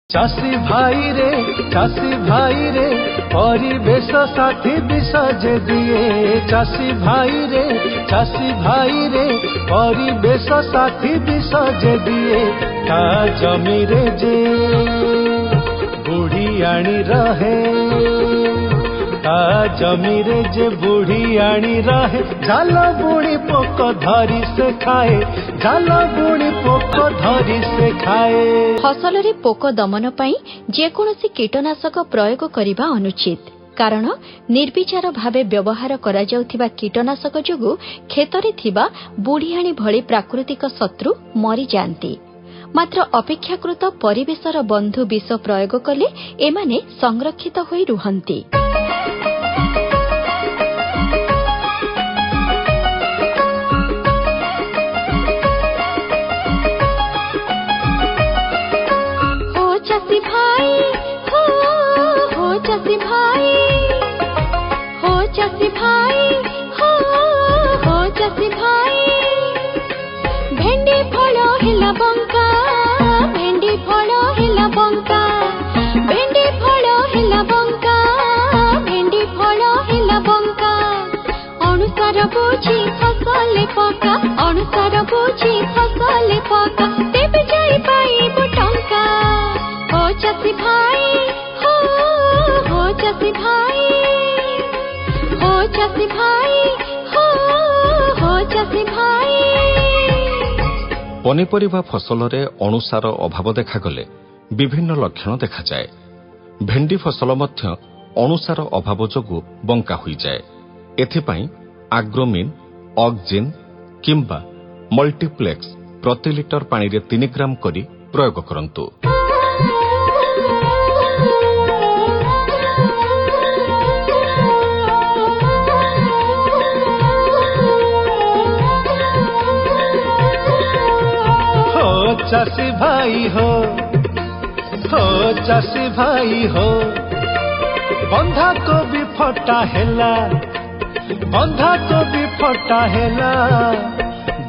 चाषी भाई रे परिवेश साथी विष जे दिए चाषी भाई रे परिवेश साथी विष जे दिए ता जमी रे जे बुढ़ी आनी रहे ता जमी रे जे बुढ़ी आनी रहे जाल बुढ़ी पोक धरी से खाए जाल बुढ़ी पोक धरी से खाए। फसल रे पोक दमन पाई जेकोसी कीटनाशक प्रयोग करने अनुचित कारण निर्विचार भावे व्यवहार करा जाउथिबा कीटनाशक जोगु खेतरे थिबा बुढ़ियाणी भली प्राकृतिक शत्रु मरी जाती मात्र अपेक्षाकृत परिवेशर बंधु विष प्रयोग कले एमाने संरक्षित होई रुहंती। अनुसार बुझी फसल पका तेबे जाई पाइबो टंका हो चाषी भाई हो चाषी भाई हो चाषी भाई हो चाषी भाई। पनीपरिबा फसल रे अनुसार अभाव देखागले विभिन्न लक्षण देखा जाए। भेंडी फसल मध्य अनुसार अभाव जोगु बंका हुई जाए। एथिपाई आग्रोमिन ऑक्जिन किंबा मल्टीप्लेक्स प्रति लिटर पानी रे 3 ग्राम करी प्रयोग करंतु। हो चाषी भाई हो चाषी भाई हो बंधा कोबी फटा हेला बंधा कोबी फटा हेला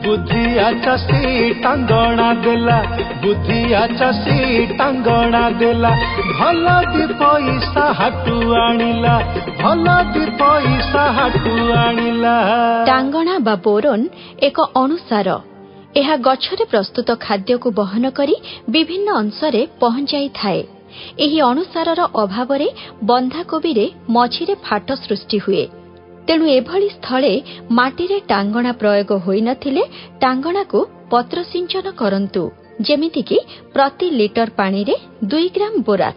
बुद्धिया चाषी टांगणा देला बुद्धिया चाषी टांगणा देला भल भी पैसा हाटू आनिला भल भी पैसा हाटू आनिला। टांगणा बा बोरन एक अनुसार यह गछरे प्रस्तुत खाद्य को बहन करी विभिन्न अंशरे पहुंचाई थाए। एही अनुसारर अभावरे बंधाकोबी रे मझिरे फाट सृष्टि हुए तेणु एभली स्थले माटीरे टांगणा प्रयोग होई नथिले टांगणा को पत्र सिंचन करंतु जेमिति कि प्रति लिटर पानी रे 2 ग्राम बोराक्स